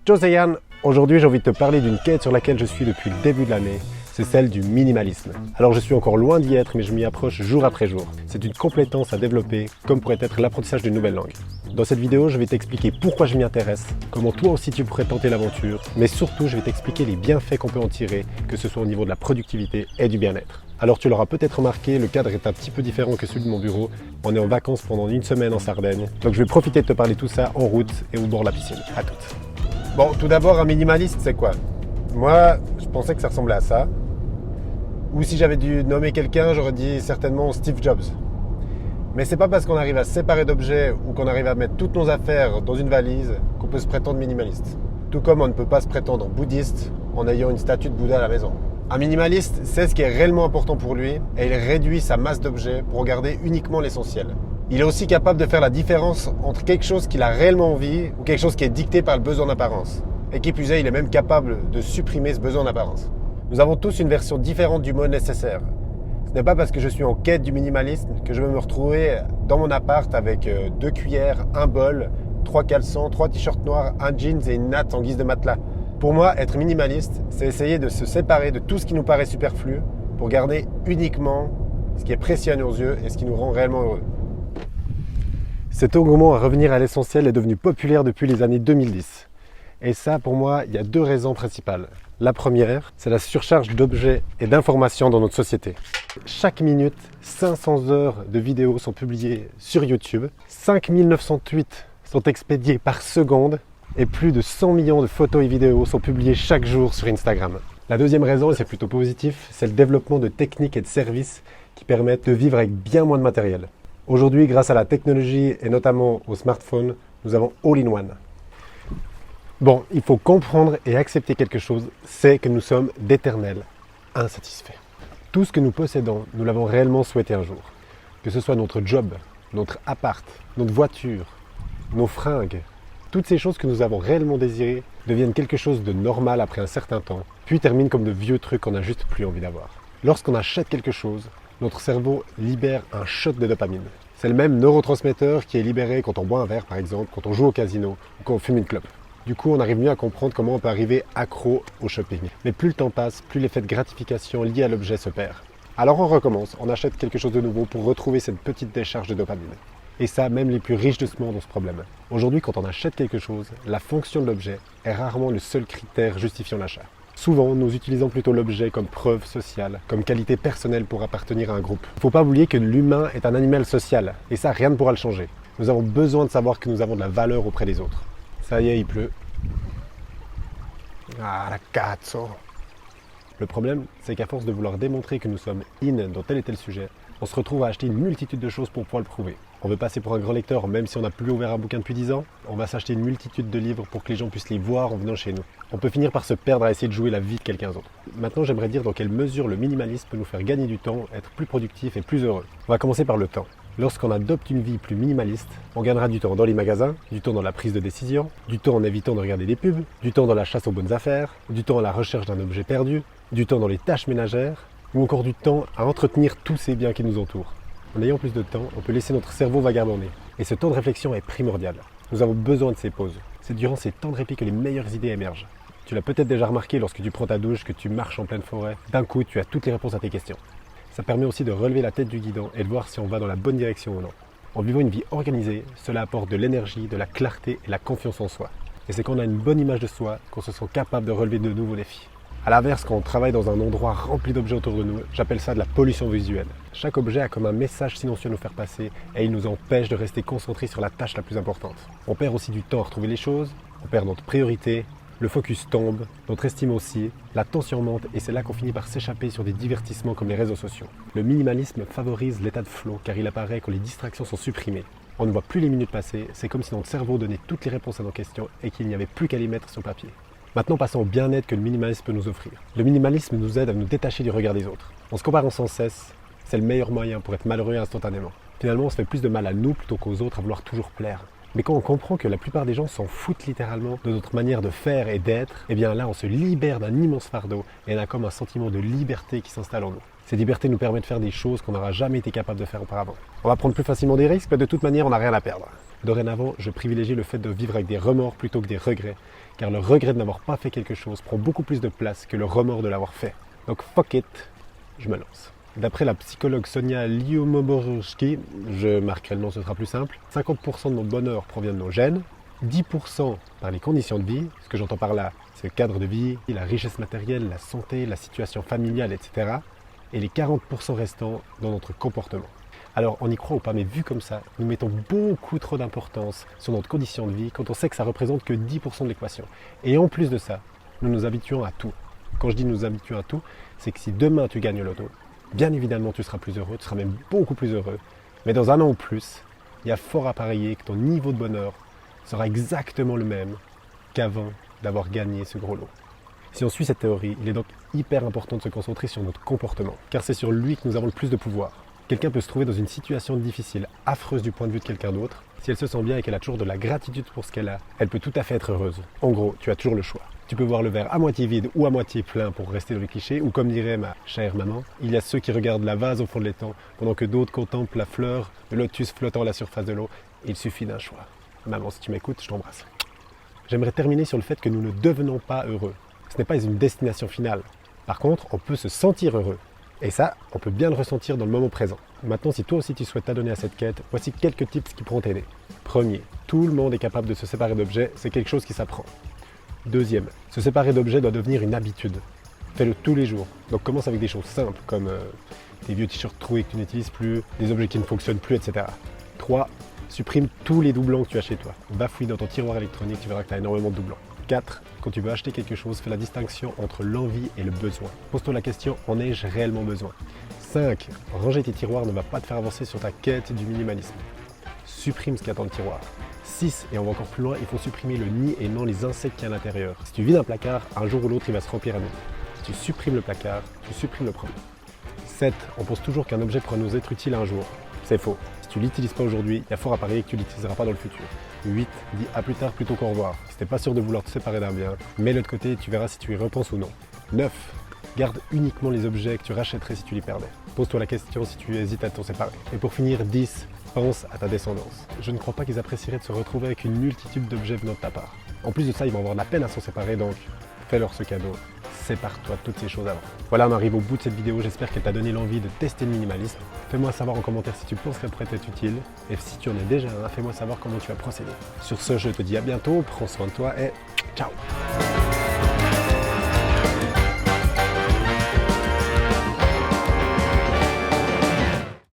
Joséyan, aujourd'hui j'ai envie de te parler d'une quête sur laquelle je suis depuis le début de l'année, c'est celle du minimalisme. Alors je suis encore loin d'y être mais je m'y approche jour après jour. C'est une compétence à développer comme pourrait être l'apprentissage d'une nouvelle langue. Dans cette vidéo je vais t'expliquer pourquoi je m'y intéresse, comment toi aussi tu pourrais tenter l'aventure, mais surtout je vais t'expliquer les bienfaits qu'on peut en tirer, que ce soit au niveau de la productivité et du bien-être. Alors tu l'auras peut-être remarqué, le cadre est un petit peu différent que celui de mon bureau. On est en vacances pendant une semaine en Sardaigne, donc je vais profiter de te parler de tout ça en route et au bord de la piscine. À toutes. Bon, tout d'abord, un minimaliste, c'est quoi? Moi, je pensais que ça ressemblait à ça. Ou si j'avais dû nommer quelqu'un, j'aurais dit certainement Steve Jobs. Mais c'est pas parce qu'on arrive à se séparer d'objets ou qu'on arrive à mettre toutes nos affaires dans une valise qu'on peut se prétendre minimaliste. Tout comme on ne peut pas se prétendre bouddhiste en ayant une statue de Bouddha à la maison. Un minimaliste sait ce qui est réellement important pour lui et il réduit sa masse d'objets pour garder uniquement l'essentiel. Il est aussi capable de faire la différence entre quelque chose qu'il a réellement envie ou quelque chose qui est dicté par le besoin d'apparence. Et qui plus est, il est même capable de supprimer ce besoin d'apparence. Nous avons tous une version différente du mot nécessaire. Ce n'est pas parce que je suis en quête du minimalisme que je vais me retrouver dans mon appart avec 2 cuillères, un bol, 3 caleçons, 3 t-shirts noirs, un jeans et une natte en guise de matelas. Pour moi, être minimaliste, c'est essayer de se séparer de tout ce qui nous paraît superflu pour garder uniquement ce qui est précieux à nos yeux et ce qui nous rend réellement heureux. Cet engouement à revenir à l'essentiel est devenu populaire depuis les années 2010. Et ça, pour moi, il y a 2 raisons principales. La première, c'est la surcharge d'objets et d'informations dans notre société. Chaque minute, 500 heures de vidéos sont publiées sur YouTube, 5900 tweets sont expédiés par seconde et plus de 100 millions de photos et vidéos sont publiées chaque jour sur Instagram. La deuxième raison, et c'est plutôt positif, c'est le développement de techniques et de services qui permettent de vivre avec bien moins de matériel. Aujourd'hui, grâce à la technologie et notamment au smartphone, nous avons all-in-one. Bon, il faut comprendre et accepter quelque chose, c'est que nous sommes d'éternels insatisfaits. Tout ce que nous possédons, nous l'avons réellement souhaité un jour. Que ce soit notre job, notre appart, notre voiture, nos fringues, toutes ces choses que nous avons réellement désirées deviennent quelque chose de normal après un certain temps, puis terminent comme de vieux trucs qu'on n'a juste plus envie d'avoir. Lorsqu'on achète quelque chose, notre cerveau libère un shot de dopamine. C'est le même neurotransmetteur qui est libéré quand on boit un verre par exemple, quand on joue au casino ou quand on fume une clope. Du coup, on arrive mieux à comprendre comment on peut arriver accro au shopping. Mais plus le temps passe, plus l'effet de gratification lié à l'objet se perd. Alors on recommence, on achète quelque chose de nouveau pour retrouver cette petite décharge de dopamine. Et ça, même les plus riches de ce monde ont ce problème. Aujourd'hui, quand on achète quelque chose, la fonction de l'objet est rarement le seul critère justifiant l'achat. Souvent, nous utilisons plutôt l'objet comme preuve sociale, comme qualité personnelle pour appartenir à un groupe. Il ne faut pas oublier que l'humain est un animal social, et ça, rien ne pourra le changer. Nous avons besoin de savoir que nous avons de la valeur auprès des autres. Ça y est, il pleut. Ah, la cazzo! Le problème, c'est qu'à force de vouloir démontrer que nous sommes in dans tel et tel sujet, on se retrouve à acheter une multitude de choses pour pouvoir le prouver. On veut passer pour un grand lecteur même si on n'a plus ouvert un bouquin depuis 10 ans. On va s'acheter une multitude de livres pour que les gens puissent les voir en venant chez nous. On peut finir par se perdre à essayer de jouer la vie de quelqu'un d'autre. Maintenant, j'aimerais dire dans quelle mesure le minimalisme peut nous faire gagner du temps, être plus productif et plus heureux. On va commencer par le temps. Lorsqu'on adopte une vie plus minimaliste, on gagnera du temps dans les magasins, du temps dans la prise de décision, du temps en évitant de regarder des pubs, du temps dans la chasse aux bonnes affaires, du temps à la recherche d'un objet perdu, du temps dans les tâches ménagères, ou encore du temps à entretenir tous ces biens qui nous entourent. En ayant plus de temps, on peut laisser notre cerveau vagabonder. Et ce temps de réflexion est primordial. Nous avons besoin de ces pauses. C'est durant ces temps de répit que les meilleures idées émergent. Tu l'as peut-être déjà remarqué lorsque tu prends ta douche, que tu marches en pleine forêt. D'un coup, tu as toutes les réponses à tes questions. Ça permet aussi de relever la tête du guidon et de voir si on va dans la bonne direction ou non. En vivant une vie organisée, cela apporte de l'énergie, de la clarté et la confiance en soi. Et c'est quand on a une bonne image de soi qu'on se sent capable de relever de nouveaux défis. A l'inverse, quand on travaille dans un endroit rempli d'objets autour de nous, j'appelle ça de la pollution visuelle. Chaque objet a comme un message silencieux à nous faire passer et il nous empêche de rester concentrés sur la tâche la plus importante. On perd aussi du temps à retrouver les choses, on perd notre priorité, le focus tombe, notre estime aussi, la tension monte et c'est là qu'on finit par s'échapper sur des divertissements comme les réseaux sociaux. Le minimalisme favorise l'état de flow car il apparaît quand les distractions sont supprimées. On ne voit plus les minutes passer, c'est comme si notre cerveau donnait toutes les réponses à nos questions et qu'il n'y avait plus qu'à les mettre sur papier. Maintenant, passons au bien-être que le minimalisme peut nous offrir. Le minimalisme nous aide à nous détacher du regard des autres. En se comparant sans cesse, c'est le meilleur moyen pour être malheureux instantanément. Finalement, on se fait plus de mal à nous plutôt qu'aux autres à vouloir toujours plaire. Mais quand on comprend que la plupart des gens s'en foutent littéralement de notre manière de faire et d'être, eh bien là, on se libère d'un immense fardeau et on a comme un sentiment de liberté qui s'installe en nous. Cette liberté nous permet de faire des choses qu'on n'aura jamais été capable de faire auparavant. On va prendre plus facilement des risques, mais de toute manière, on n'a rien à perdre. Dorénavant, je privilégie le fait de vivre avec des remords plutôt que des regrets, car le regret de n'avoir pas fait quelque chose prend beaucoup plus de place que le remords de l'avoir fait. Donc fuck it, je me lance. D'après la psychologue Sonia Lyubomirsky, je marquerai le nom, ce sera plus simple, 50% de notre bonheur provient de nos gènes, 10% par les conditions de vie, ce que j'entends par là, c'est le cadre de vie, la richesse matérielle, la santé, la situation familiale, etc. Et les 40% restants dans notre comportement. Alors on y croit ou pas, mais vu comme ça, nous mettons beaucoup trop d'importance sur notre condition de vie quand on sait que ça représente que 10% de l'équation. Et en plus de ça, nous nous habituons à tout. Quand je dis nous habituons à tout, c'est que si demain tu gagnes l'auto, bien évidemment tu seras plus heureux, tu seras même beaucoup plus heureux. Mais dans un an ou plus, il y a fort à parier que ton niveau de bonheur sera exactement le même qu'avant d'avoir gagné ce gros lot. Si on suit cette théorie, il est donc hyper important de se concentrer sur notre comportement, car c'est sur lui que nous avons le plus de pouvoir. Quelqu'un peut se trouver dans une situation difficile, affreuse du point de vue de quelqu'un d'autre. Si elle se sent bien et qu'elle a toujours de la gratitude pour ce qu'elle a, elle peut tout à fait être heureuse. En gros, tu as toujours le choix. Tu peux voir le verre à moitié vide ou à moitié plein pour rester dans les clichés, ou comme dirait ma chère maman, il y a ceux qui regardent la vase au fond de l'étang, pendant que d'autres contemplent la fleur, le lotus flottant à la surface de l'eau. Il suffit d'un choix. Maman, si tu m'écoutes, je t'embrasse. J'aimerais terminer sur le fait que nous ne devenons pas heureux. Ce n'est pas une destination finale. Par contre, on peut se sentir heureux. Et ça, on peut bien le ressentir dans le moment présent. Maintenant, si toi aussi tu souhaites t'adonner à cette quête, voici quelques tips qui pourront t'aider. Premier, tout le monde est capable de se séparer d'objets, c'est quelque chose qui s'apprend. Deuxième, se séparer d'objets doit devenir une habitude. Fais-le tous les jours. Donc commence avec des choses simples, comme tes vieux t-shirts troués que tu n'utilises plus, des objets qui ne fonctionnent plus, etc. 3. Supprime tous les doublons que tu as chez toi. Va fouiller dans ton tiroir électronique, tu verras que tu as énormément de doublons. 4. Quand tu veux acheter quelque chose, fais la distinction entre l'envie et le besoin. Pose-toi la question, en ai-je réellement besoin? 5. Ranger tes tiroirs ne va pas te faire avancer sur ta quête du minimalisme. Supprime ce qu'il y a dans le tiroir. 6. Et on va encore plus loin, il faut supprimer le nid et non les insectes qu'il y a à l'intérieur. Si tu vides un placard, un jour ou l'autre, il va se remplir à nouveau. Si tu supprimes le placard, tu supprimes le problème. 7. On pense toujours qu'un objet pourra nous être utile un jour. C'est faux. Si tu ne l'utilises pas aujourd'hui, il y a fort à parier que tu ne l'utiliseras pas dans le futur. 8. Dis à plus tard plutôt qu'au revoir. Si tu n'es pas sûr de vouloir te séparer d'un bien, mets-le de côté et tu verras si tu y repenses ou non. 9. Garde uniquement les objets que tu rachèterais si tu les perdais. Pose-toi la question si tu hésites à t'en séparer. Et pour finir, 10. Pense à ta descendance. Je ne crois pas qu'ils apprécieraient de se retrouver avec une multitude d'objets venant de ta part. En plus de ça, ils vont avoir de la peine à s'en séparer, donc fais-leur ce cadeau. Sépare-toi de toutes ces choses avant. Voilà, on arrive au bout de cette vidéo. J'espère qu'elle t'a donné l'envie de tester le minimalisme. Fais-moi savoir en commentaire si tu penses qu'elle pourrait être utile. Et si tu en es déjà un, fais-moi savoir comment tu as procédé. Sur ce, je te dis à bientôt, prends soin de toi et ciao!